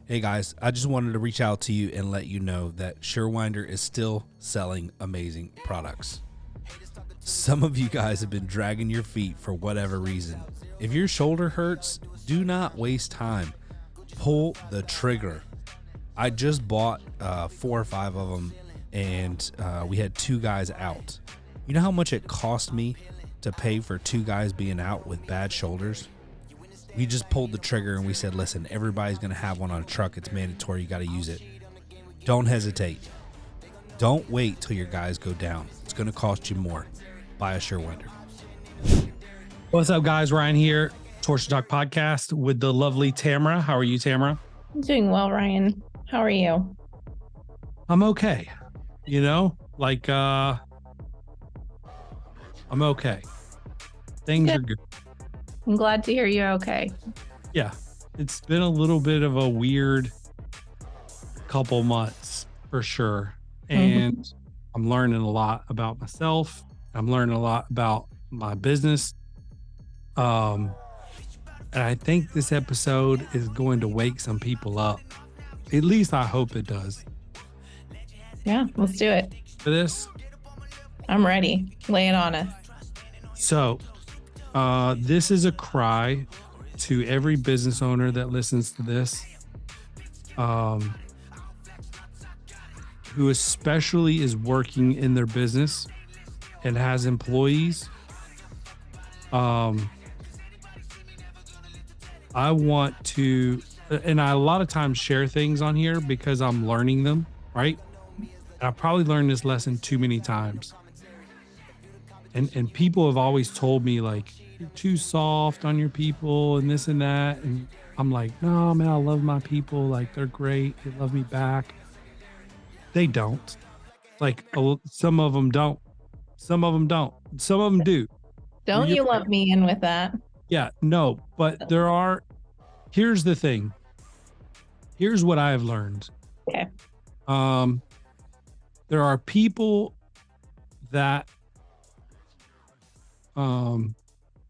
Hey guys, I just wanted to reach out to you and let you know that Surewinder is still selling amazing products. Some of you guys have been dragging your feet for whatever reason. If your shoulder hurts, do not waste time. Pull the trigger. I just bought 4 or 5 of them, and we had 2 guys out. You know how much it cost me to pay for 2 guys being out with bad shoulders? We just pulled the trigger and we said, listen, everybody's going to have one on a truck. It's mandatory. You got to use it. Don't hesitate. Don't wait till your guys go down. It's going to cost you more. Buy a Surewinder. What's up, guys? Ryan here, Torsion Talk Podcast with the lovely Tamara. How are you, Tamara? I'm doing well, Ryan. How are you? I'm okay. You know, I'm okay. Things are good. I'm glad to hear you're okay. Yeah, it's been a little bit of a weird couple months for sure. And I'm learning a lot about myself. I'm learning a lot about my business. And I think this episode is going to wake some people up. At least I hope it does. Yeah, let's do it. For this? I'm ready. Lay it on us. So, this is a cry to every business owner that listens to this, who especially is working in their business and has employees. I want to, and I a lot of times share things on here because I'm learning them, right? And I probably learned this lesson too many times. And people have always told me, like, you're too soft on your people and this and that. And I'm like, no, man, I love my people. Like, they're great. They love me back. They don't. Like, some of them don't. Some of them don't. Some of them do. Don't you love me in with that? Yeah, no, but there are, here's the thing. Here's what I have learned. Okay. There are people that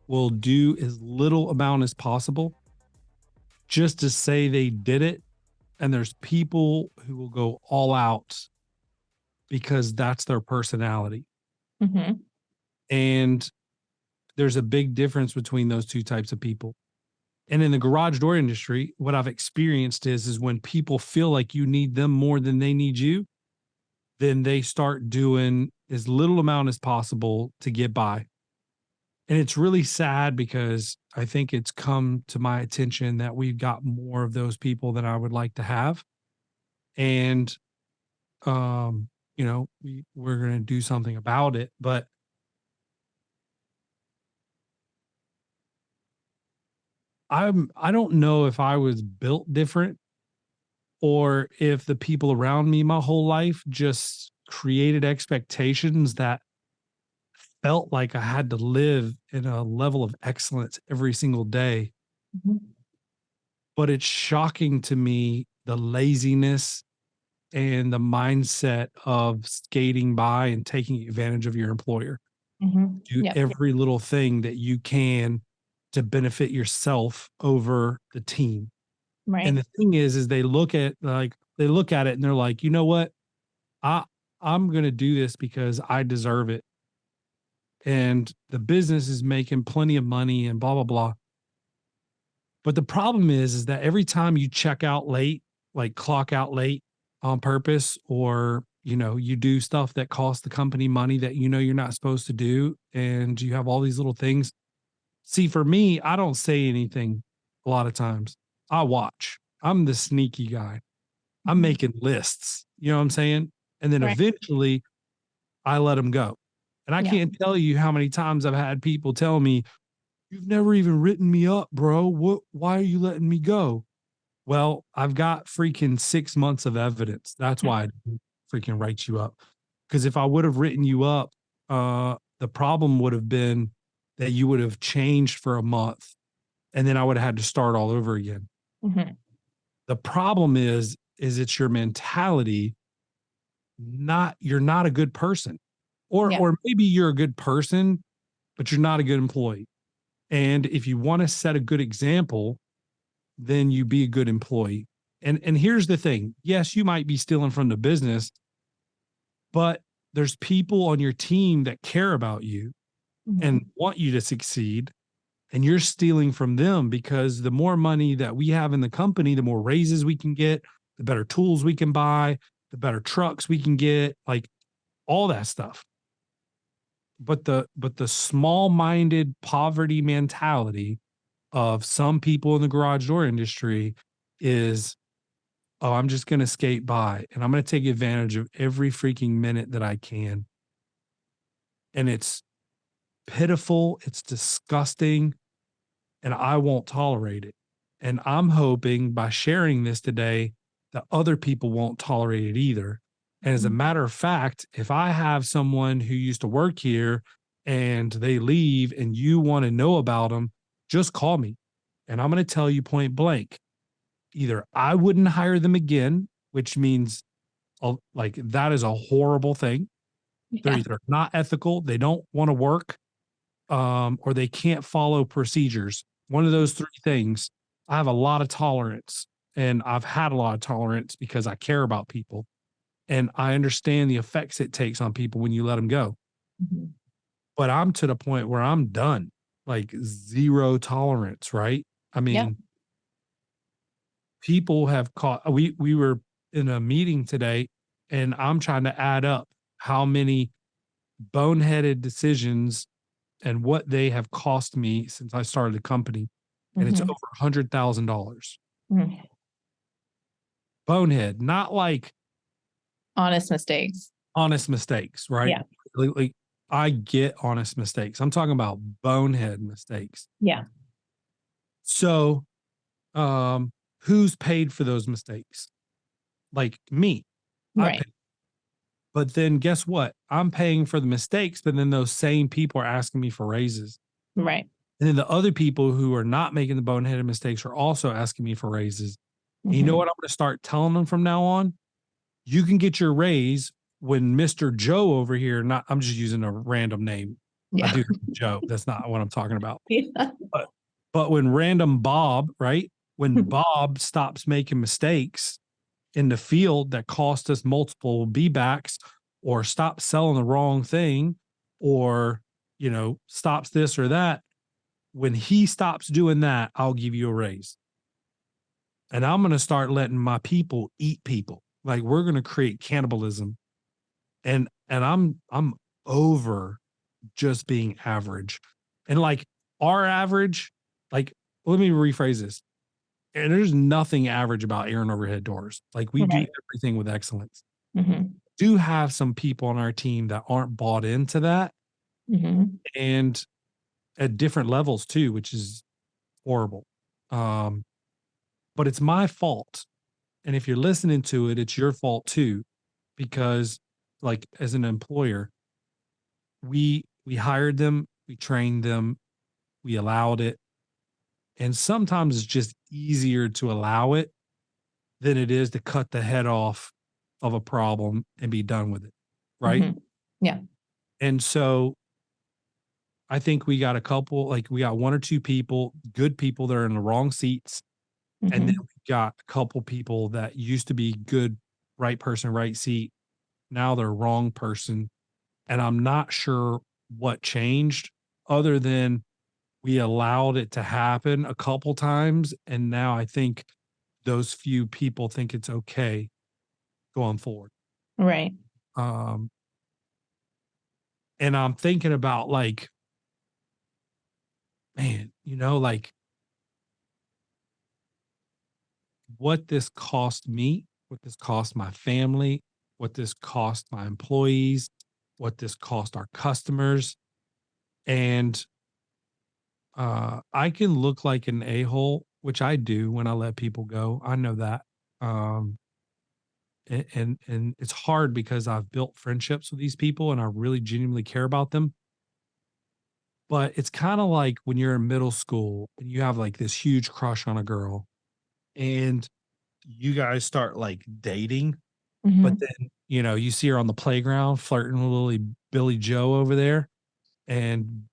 will do as little amount as possible just to say they did it. And there's people who will go all out because that's their personality. Mm-hmm. And there's a big difference between those two types of people. And in the garage door industry, what I've experienced is when people feel like you need them more than they need you, then they start doing as little amount as possible to get by. And it's really sad because I think it's come to my attention that we've got more of those people than I would like to have. And, we're going to do something about it. But I don't know if I was built different or if the people around me my whole life just created expectations that felt like I had to live in a level of excellence every single day. Mm-hmm. But it's shocking to me, the laziness and the mindset of skating by and taking advantage of your employer. Mm-hmm. Do every little thing that you can to benefit yourself over the team. Right. And the thing is they look at it and they're like, you know what? I'm going to do this because I deserve it. And the business is making plenty of money and blah, blah, blah. But the problem is that every time you check out late, like clock out late on purpose, or, you do stuff that costs the company money that you're not supposed to do, and you have all these little things. See, for me, I don't say anything a lot of times. I watch. I'm the sneaky guy. I'm making lists. You know what I'm saying? And then eventually I let them go. And I can't tell you how many times I've had people tell me, you've never even written me up, bro. Why are you letting me go? Well, I've got freaking 6 months of evidence. That's why I didn't freaking write you up. Because if I would have written you up, the problem would have been that you would have changed for a month and then I would have had to start all over again. Mm-hmm. The problem is it's your mentality. You're not a good person. Or maybe you're a good person, but you're not a good employee. And if you want to set a good example, then you be a good employee. And here's the thing. Yes, you might be stealing from the business, but there's people on your team that care about you and want you to succeed, and you're stealing from them, because the more money that we have in the company, the more raises we can get, the better tools we can buy, the better trucks we can get, like all that stuff. But the small-minded poverty mentality of some people in the garage door industry is, oh, I'm just going to skate by and I'm going to take advantage of every freaking minute that I can. And it's pitiful, it's disgusting, and I won't tolerate it. And I'm hoping by sharing this today that other people won't tolerate it either. And as a matter of fact, if I have someone who used to work here and they leave and you want to know about them, just call me. And I'm going to tell you point blank, either I wouldn't hire them again, which means like that is a horrible thing. They're either not ethical, they don't want to work, or they can't follow procedures. One of those three things. I have a lot of tolerance, and I've had a lot of tolerance because I care about people, and I understand the effects it takes on people when you let them go. But I'm to the point where I'm done, like zero tolerance, right? I mean, people have caught, we were in a meeting today, and I'm trying to add up how many boneheaded decisions and what they have cost me since I started the company. And it's over $100,000. Bonehead, not like Honest mistakes. honest mistakes, right? Yeah. Like, I get honest mistakes. I'm talking about bonehead mistakes. Yeah. So, who's paid for those mistakes? Like me. Right. But then guess what? I'm paying for the mistakes, but then those same people are asking me for raises. Right. And then the other people who are not making the boneheaded mistakes are also asking me for raises. And you know what I'm going to start telling them from now on? You can get your raise when Mr. Joe over here, I'm just using a random name. I do Joe. That's not what I'm talking about. But when random Bob, right? When Bob stops making mistakes in the field that cost us multiple B-backs, or stops selling the wrong thing, or, stops this or that, when he stops doing that, I'll give you a raise. And I'm going to start letting my people eat people. Like, we're going to create cannibalism. And I'm over just being average. And like our average, like, let me rephrase this. And there's nothing average about air and overhead doors. Like, we do everything with excellence. Do have some people on our team that aren't bought into that, and at different levels too, which is horrible. But it's my fault. And if you're listening to it, it's your fault too, because like, as an employer, we hired them, we trained them, we allowed it. And sometimes it's just easier to allow it than it is to cut the head off of a problem and be done with it. Right. Yeah. And so I think we got we got one or two people, good people that are in the wrong seats. And then we got a couple people that used to be good, right person, right seat. Now they're wrong person. And I'm not sure what changed, other than we allowed it to happen a couple times. And now I think those few people think it's okay going forward. Right. And I'm thinking about, like, man, like, what this cost me, what this cost my family, what this cost my employees, what this cost our customers. And I can look like an a-hole, which I do when I let people go. I know that. And it's hard because I've built friendships with these people and I really genuinely care about them. But it's kind of like when you're in middle school and you have like this huge crush on a girl, and you guys start like dating, but then, you see her on the playground flirting with Billy Joe over there, and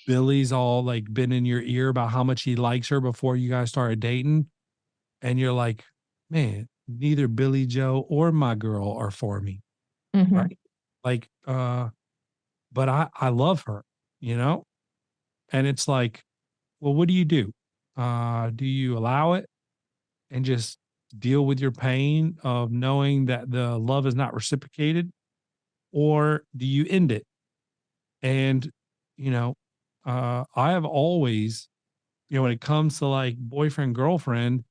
Billy's all like been in your ear about how much he likes her before you guys started dating. and you're like, man, neither Billy Joe or my girl are for me. Mhm. Right. Like, but I love her, you know? And it's like, well, what do you do? Do you allow it and just deal with your pain of knowing that the love is not reciprocated? Or do you end it? And, you know, I have always, when it comes to like boyfriend, girlfriend,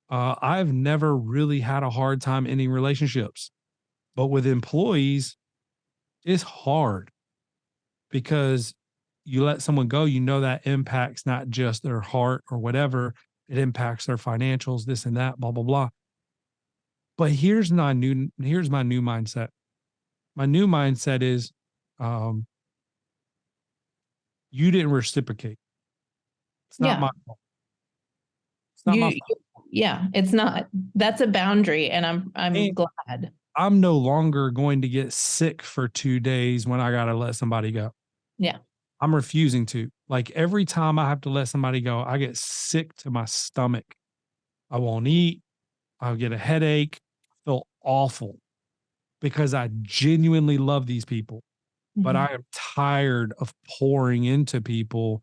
I've never really had a hard time ending relationships. But with employees, it's hard because you let someone go, that impacts not just their heart or whatever, it impacts their financials, this and that, blah, blah, blah. But here's my new mindset. My new mindset is um, you didn't reciprocate. It's not Yeah. my fault. It's not my fault. Yeah, it's not. That's a boundary, and I'm glad. I'm no longer going to get sick for 2 days when I gotta let somebody go. Yeah. I'm refusing to. Like every time I have to let somebody go, I get sick to my stomach. I won't eat. I'll get a headache, feel awful because I genuinely love these people. But Mhm. I am tired of pouring into people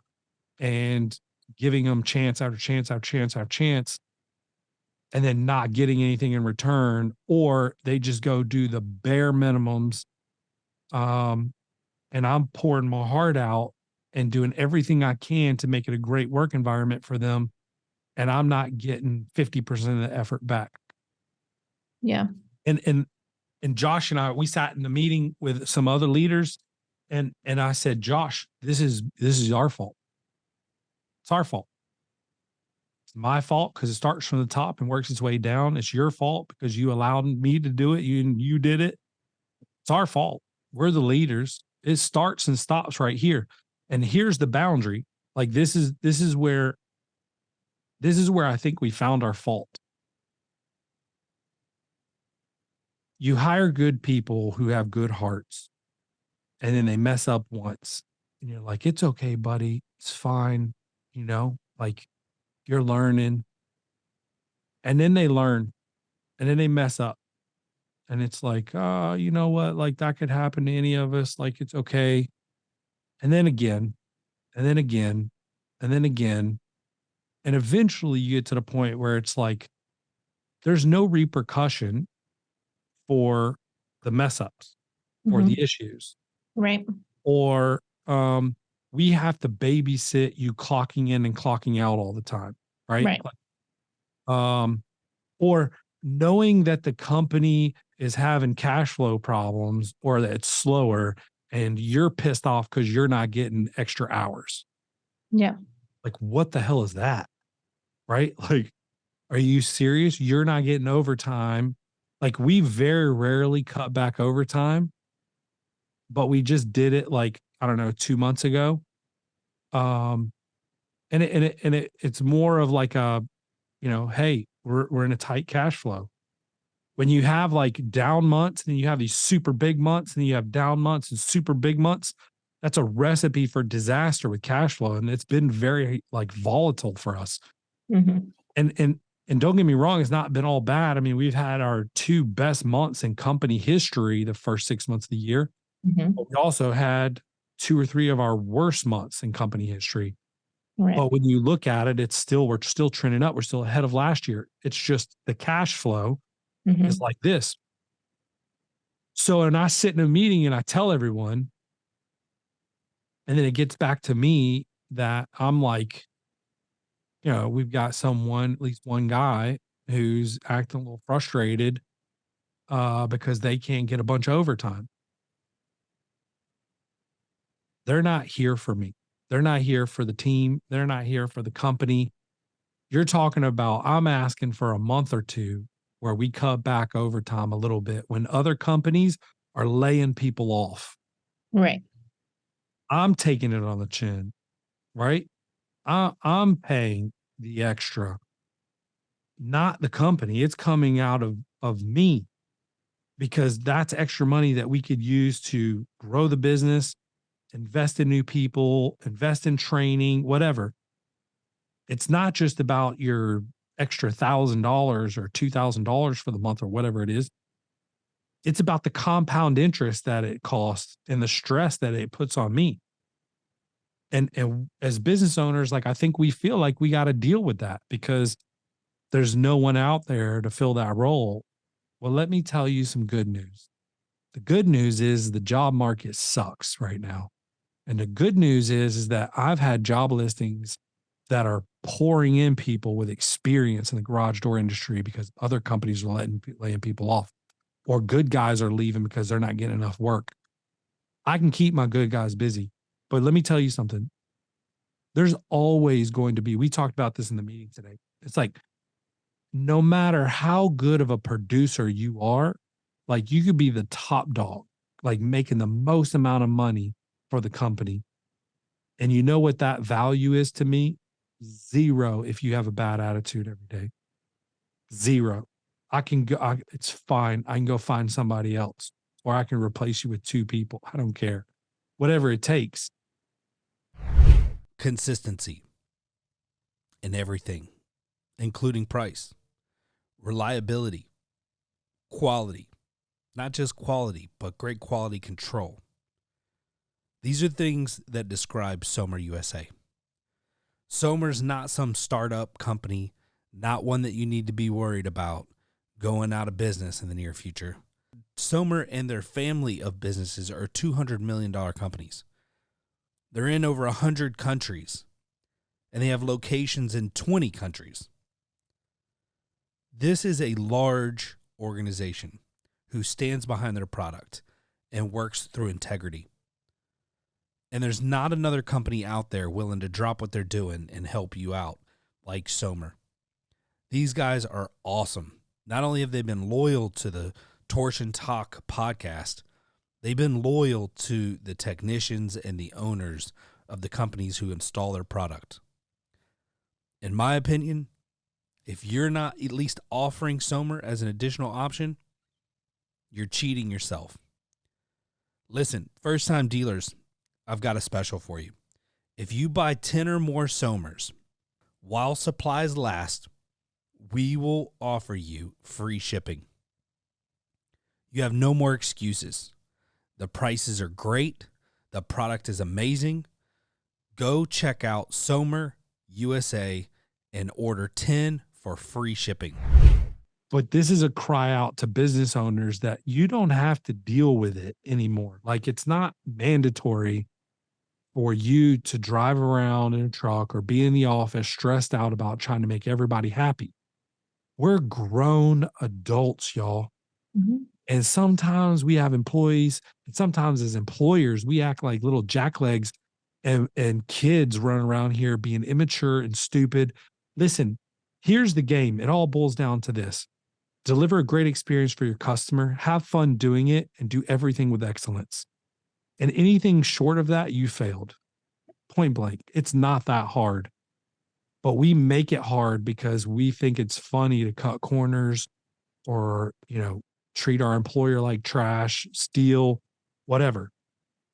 and giving them chance after chance after chance after chance and then not getting anything in return, or they just go do the bare minimums. Um, and I'm pouring my heart out and doing everything I can to make it a great work environment for them. And I'm not getting 50% of the effort back. Yeah. And Josh and I, we sat in the meeting with some other leaders, and I said, Josh, this is our fault. It's our fault. It's my fault because it starts from the top and works its way down. It's your fault because you allowed me to do it. You did it. It's our fault. We're the leaders. It starts and stops right here. And here's the boundary. Like this is where I think we found our fault. You hire good people who have good hearts, and then they mess up once. And you're like, it's okay, buddy. It's fine. Like you're learning. And then they learn and then they mess up. And it's like, you know what? Like that could happen to any of us. Like it's okay. And then again, and then again, and then again. And eventually you get to the point where it's like, there's no repercussion for the mess ups or Mhm. the issues. Right. Or we have to babysit you clocking in and clocking out all the time. Right. Right. Um, or knowing that the company is having cash flow problems or that it's slower and you're pissed off because you're not getting extra hours. Yeah. Like, what the hell is that? Right? Like, are you serious? You're not getting overtime. Like, we very rarely cut back overtime, but we just did it like, I don't know, 2 months ago. Um, it's more of like hey, we're in a tight cash flow. When you have like down months and then you have these super big months and then you have down months and super big months, that's a recipe for disaster with cash flow. And it's been very like volatile for us. Mhm. And don't get me wrong, it's not been all bad. I mean, we've had our 2 best months in company history the first 6 months of the year. Mhm. But we also had 2 or 3 of our worst months in company history. Right. But when you look at it, we're still trending up. We're still ahead of last year. It's just the cash flow is Mhm. like this. So, and I sit in a meeting and I tell everyone, and then it gets back to me that I'm like, we've got at least one guy who's acting a little frustrated because they can't get a bunch of overtime. They're not here for me. They're not here for the team. They're not here for the company. You're talking about, I'm asking for a month or two where we cut back overtime a little bit when other companies are laying people off. Right. I'm taking it on the chin, right? I'm paying the extra, not the company. It's coming out of me because that's extra money that we could use to grow the business, invest in new people, invest in training, whatever. It's not just about your extra $1,000 or $2,000 for the month or whatever it is. It's about the compound interest that it costs and the stress that it puts on me. And as business owners, like I think we feel like we got to deal with that because there's no one out there to fill that role. Well, let me tell you some good news. The good news is the job market sucks right now. And the good news is that I've had job listings that are pouring in people with experience in the garage door industry because other companies are laying people off, or good guys are leaving because they're not getting enough work. I can keep my good guys busy, but let me tell you something. There's always going to be, we talked about this in the meeting today. It's like, no matter how good of a producer you are, like you could be the top dog, like making the most amount of money for the company. And you know what that value is to me? Zero if you have a bad attitude every day. Zero. I can go, it's fine. I can go find somebody else, or I can replace you with 2 people. I don't care. Whatever it takes. Consistency in everything, including price, reliability, quality, not just quality, but great quality control. These are things that describe Somer USA. Somer's not some startup company, not one that you need to be worried about going out of business in the near future. Somer and their family of businesses are $200 million companies. They're in over 100 countries, and they have locations in 20 countries. This is a large organization who stands behind their product and works through integrity. And there's not another company out there willing to drop what they're doing and help you out like Somer. These guys are awesome. Not only have they been loyal to the Torsion Talk podcast, they've been loyal to the technicians and the owners of the companies who install their product. In my opinion, if you're not at least offering Somer as an additional option, you're cheating yourself. Listen, first-time dealers, I've got a special for you. If you buy 10 or more Somers, while supplies last, we will offer you free shipping. You have no more excuses. The prices are great. The product is amazing. Go check out Somer USA and order 10 for free shipping. But this is a cry out to business owners that you don't have to deal with it anymore. Like it's not mandatory for you to drive around in a truck or be in the office stressed out about trying to make everybody happy. We're grown adults, y'all. Mm-hmm. And sometimes we have employees, and sometimes as employers, we act like little jacklegs and kids running around here being immature and stupid. Listen, here's the game. It all boils down to this. Deliver a great experience for your customer, have fun doing it, and do everything with excellence. And anything short of that, you failed. Point blank. It's not that hard. But we make it hard because we think it's funny to cut corners or, treat our employer like trash, steal, whatever.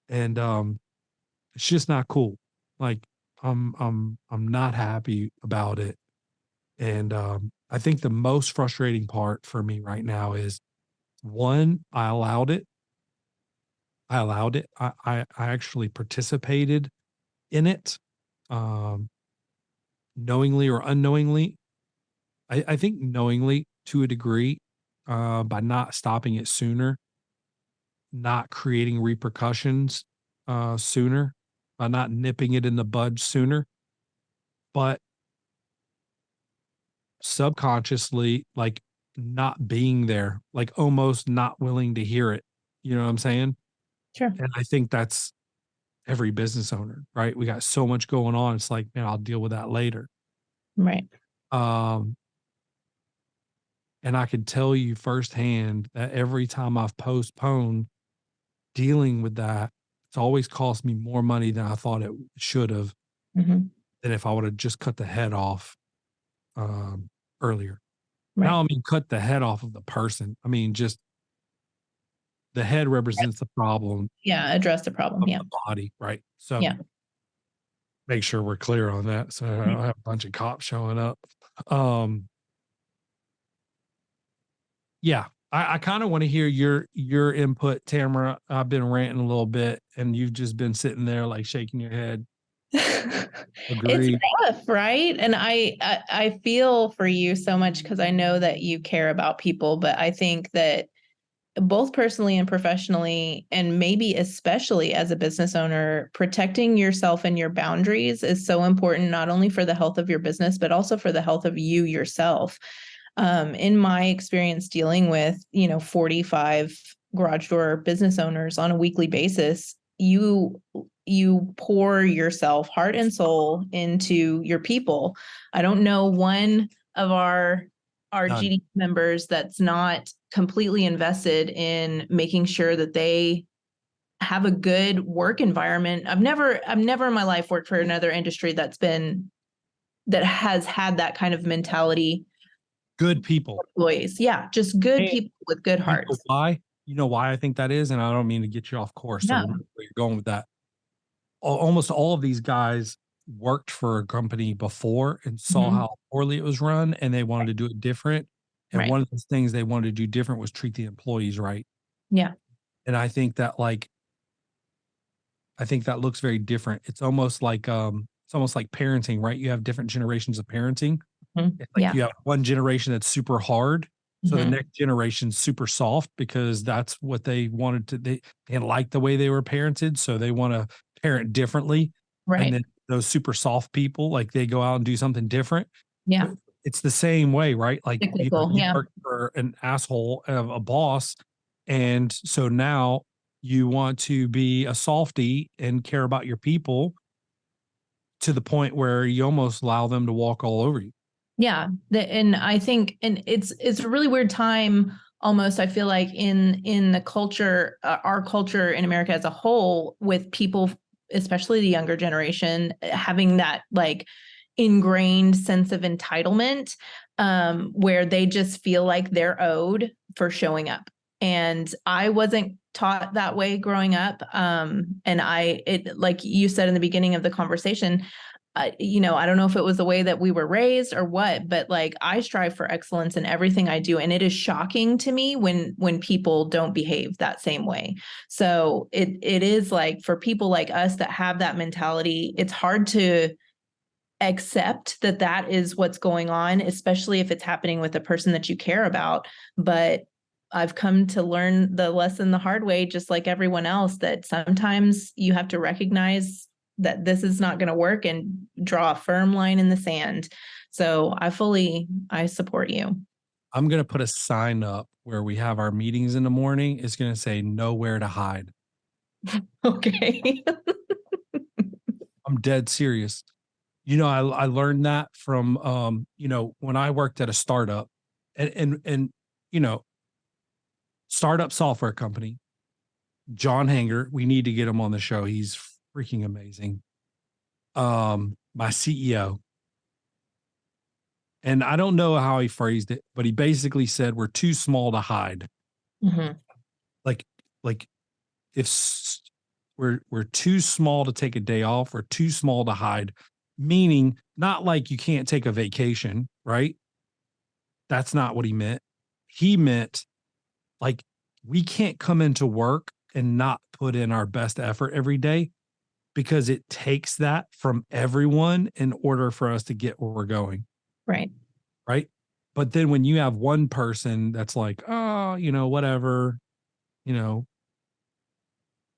And it's just not cool. Like I'm not happy about it. And I think the most frustrating part for me right now is one, I allowed it. I actually participated in it, knowingly or unknowingly. I think knowingly to a degree, by not stopping it sooner, not creating repercussions sooner, by not nipping it in the bud sooner, but subconsciously, like not being there, like almost not willing to hear it. You know what I'm saying? Sure. And I think that's every business owner, right? We got so much going on. It's like, man, I'll deal with that later. Right. And I can tell you firsthand that every time I've postponed dealing with that, it's always cost me more money than I thought it should have, Mm-hmm. than if I would have just cut the head off earlier. Right. Now, I mean, cut the head off of the person. I mean, just the head represents the problem Yeah. Address the problem. of Yeah. the body, right? So Yeah. make sure we're clear on that. So I don't have a bunch of cops showing up. Yeah. I kind of want to hear your input, Tamara. I've been ranting a little bit and you've just been sitting there like shaking your head. It's Agreed. rough, right? And I feel for you so much because I know that you care about people, but I think that both personally and professionally, and maybe especially as a business owner, protecting yourself and your boundaries is so important, not only for the health of your business, but also for the health of you yourself. In my experience dealing with, 45 garage door business owners on a weekly basis, you pour yourself heart and soul into your people. I don't know one of our None. GD members that's not completely invested in making sure that they have a good work environment. I've never in my life worked for another industry that has had that kind of mentality. Good people. Employees, yeah, just good And people with good you know hearts. why? You know why I think that is? And I don't mean to get you off course. So No, remember where you're going with that. Almost all of these guys worked for a company before and saw Mhm. how poorly it was run and they wanted to do it different. And Right. one of those things they wanted to do different was treat the employees right. Yeah. And I think that looks very different. It's almost like parenting, right? You have different generations of parenting. Mhm. It's like Yeah. you have one generation that's super hard. So the Mhm. next generation's super soft because that's what they wanted to they didn't like the way they were parented. So they want to parent differently. And Right. then those super soft people, like they go out and do something different. Yeah. But it's the same way, right? Like Cyclical. you Yeah. work for an asshole of a boss. And so now you want to be a softy and care about your people to the point where you almost allow them to walk all over you. Yeah. And I think, and it's a really weird time almost, I feel like in the culture, our culture in America as a whole, with people, especially the younger generation, having that like ingrained sense of entitlement, where they just feel like they're owed for showing up. And I wasn't taught that way growing up. And it, like you said in the beginning of the conversation, I don't know if it was the way that we were raised or what, but like I strive for excellence in everything I do. And it is shocking to me when people don't behave that same way. So it is like for people like us that have that mentality, it's hard to accept that that is what's going on, especially if it's happening with a person that you care about. But I've come to learn the lesson the hard way, just like everyone else, that sometimes you have to recognize that this is not going to work and draw a firm line in the sand. So I support you. I'm going to put a sign up where we have our meetings in the morning. It's going to say nowhere to hide. Okay. I'm dead serious. I learned that from, when I worked at a startup and, you know, startup software company, John Hanger, we need to get him on the show. He's freaking amazing. My CEO, and I don't know how he phrased it, but he basically said, we're too small to hide. Mhm. Like, like if we're too small to take a day off, we're too small to hide, meaning not like you can't take a vacation, right? That's not what he meant. He meant like we can't come into work and not put in our best effort every day because it takes that from everyone in order for us to get where we're going. Right. Right. But then when you have one person that's like, oh, whatever, you know,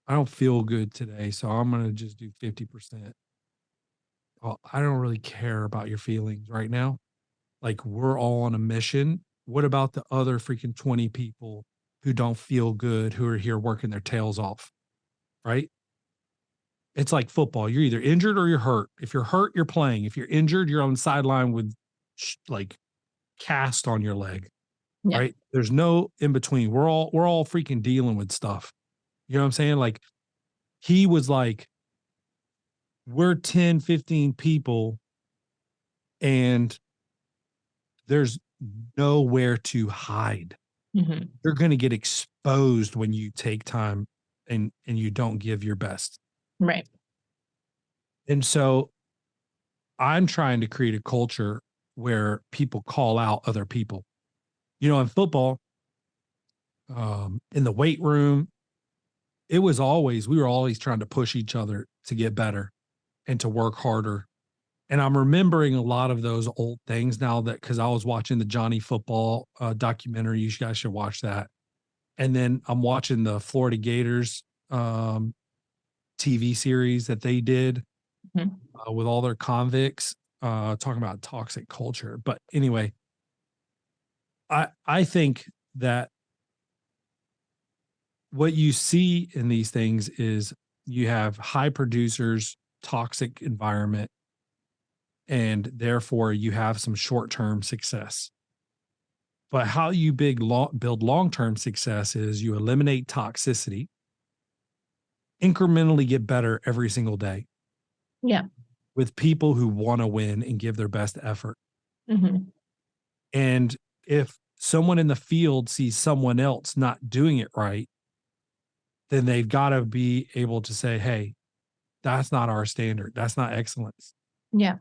I don't feel good today, so I'm going to just do 50%. Well, I don't really care about your feelings right now. Like, we're all on a mission. What about the other freaking 20 people who don't feel good, who are here working their tails off? Right. It's like football. You're either injured or you're hurt. If you're hurt, you're playing. If you're injured, you're on the sideline with like cast on your leg. Yeah. Right. There's no in between. We're all freaking dealing with stuff. You know what I'm saying? Like, he was like, we're 10, 15 people and there's nowhere to hide. Mhm. You're going to get exposed when you take time and you don't give your best. Right. And so I'm trying to create a culture where people call out other people. In football, in the weight room. We were always trying to push each other to get better and to work harder. And I'm remembering a lot of those old things now because I was watching the Johnny Football documentary. You guys should watch that. And then I'm watching the Florida Gators TV series that they did with all their convicts talking about toxic culture. But anyway, I think that what you see in these things is you have high producers, toxic environment, and therefore you have some short-term success. But how you build long-term success is you eliminate toxicity, incrementally get better every single day. Yeah. With people who want to win and give their best effort. Mm-hmm. And if someone in the field sees someone else not doing it right, then they've got to be able to say, hey, that's not our standard. That's not excellence. Yeah.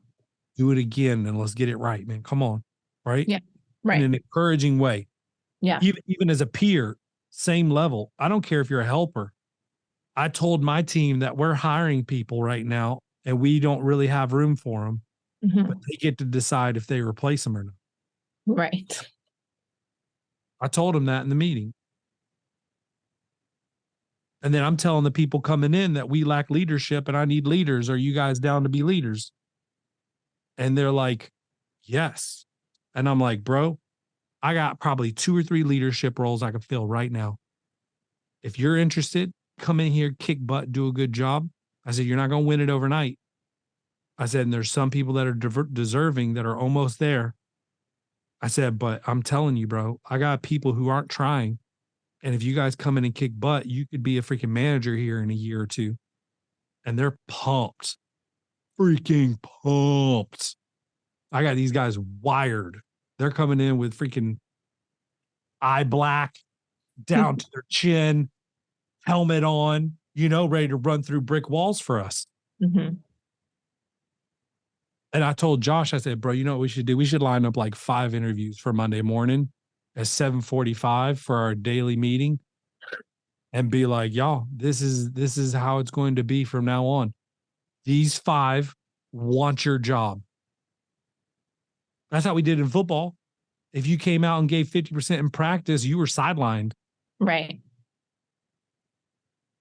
Do it again and let's get it right, man. Come on. Right? Yeah. Right. In an encouraging way. Yeah. Even as a peer, same level. I don't care if you're a helper. I told my team that we're hiring people right now and we don't really have room for them, but they get to decide if they replace them or not. Right. I told them that in the meeting. And then I'm telling the people coming in that we lack leadership and I need leaders. Are you guys down to be leaders? And they're like, yes. And I'm like, bro, I got probably 2 or 3 leadership roles I can fill right now. If you're interested, come in here, kick butt, do a good job. I said, you're not going to win it overnight. I said, and there's some people that are deserving that are almost there. I said, but I'm telling you, bro, I got people who aren't trying. And if you guys come in and kick butt, you could be a freaking manager here in a year or 2. And they're pumped. Freaking pumped. I got these guys wired. They're coming in with freaking eye black down to their chin, helmet on, ready to run through brick walls for us. Mm-hmm. And I told Josh, I said, bro, you know what we should do? We should line up like 5 interviews for Monday morning at 7:45 for our daily meeting and be like, y'all, this is how it's going to be from now on. These 5 want your job. That's how we did in football. If you came out and gave 50% in practice, you were sidelined. Right.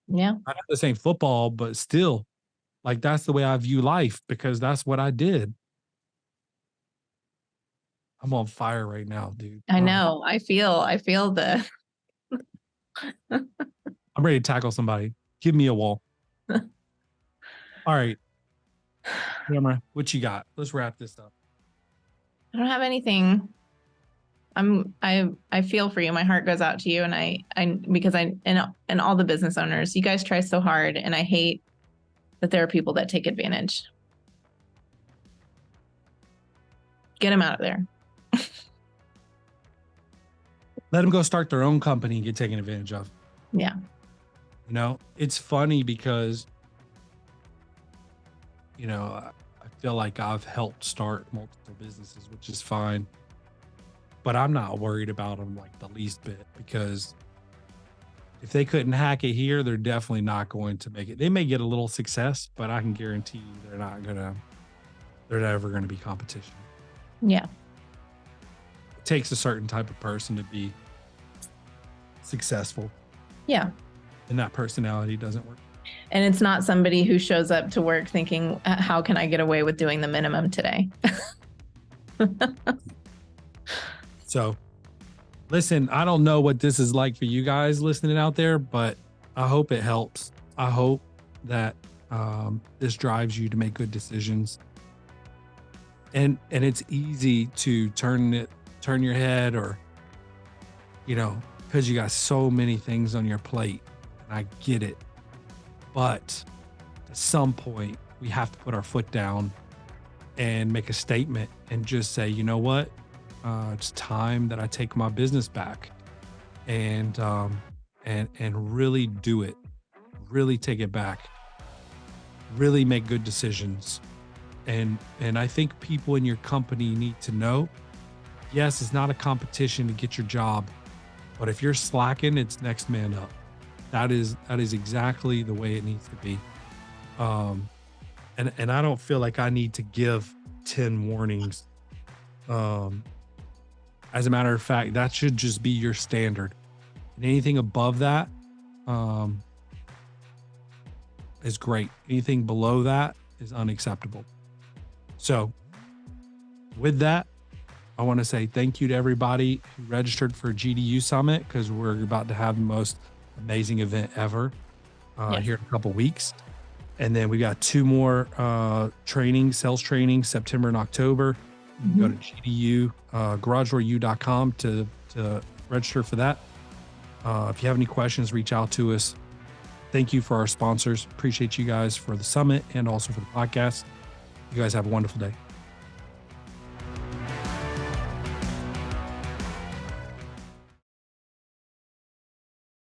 Yeah. I know this ain't football, but still, like that's the way I view life because that's what I did. I'm on fire right now, dude. I know. I feel the. I'm ready to tackle somebody. Give me a wall. All right. Camera, what you got? Let's wrap this up. I don't have anything. I feel for you. My heart goes out to you, and because and all the business owners, you guys try so hard, and I hate that there are people that take advantage. Get them out of there. Let them go start their own company and get taken advantage of. Yeah. It's funny because, I feel like I've helped start multiple businesses, which is fine. But I'm not worried about them like the least bit because if they couldn't hack it here, they're definitely not going to make it. They may get a little success, but I can guarantee you they're never going to be competition. Yeah. It takes a certain type of person to be successful. Yeah. And that personality doesn't work. And it's not somebody who shows up to work thinking, how can I get away with doing the minimum today? So listen, I don't know what this is like for you guys listening out there, but I hope it helps. I hope that this drives you to make good decisions. And it's easy to turn your head or, because you got so many things on your plate. And I get it. But at some point, we have to put our foot down and make a statement and just say, you know what? It's time that I take my business back and really do it, really take it back, really make good decisions. And I think people in your company need to know, yes, it's not a competition to get your job, But if you're slacking, it's next man up. That is exactly the way it needs to be. And I don't feel like I need to give 10 warnings. As a matter of fact, that should just be your standard. And anything above that is great. Anything below that is unacceptable. So with that, I want to say thank you to everybody who registered for GDU Summit, because we're about to have the most amazing event ever here in a couple weeks. And then we got 2 more sales training, September and October. You can go to GDU, garagedoorU.com to register for that. If you have any questions, reach out to us. Thank you for our sponsors. Appreciate you guys for the summit and also for the podcast. You guys have a wonderful day.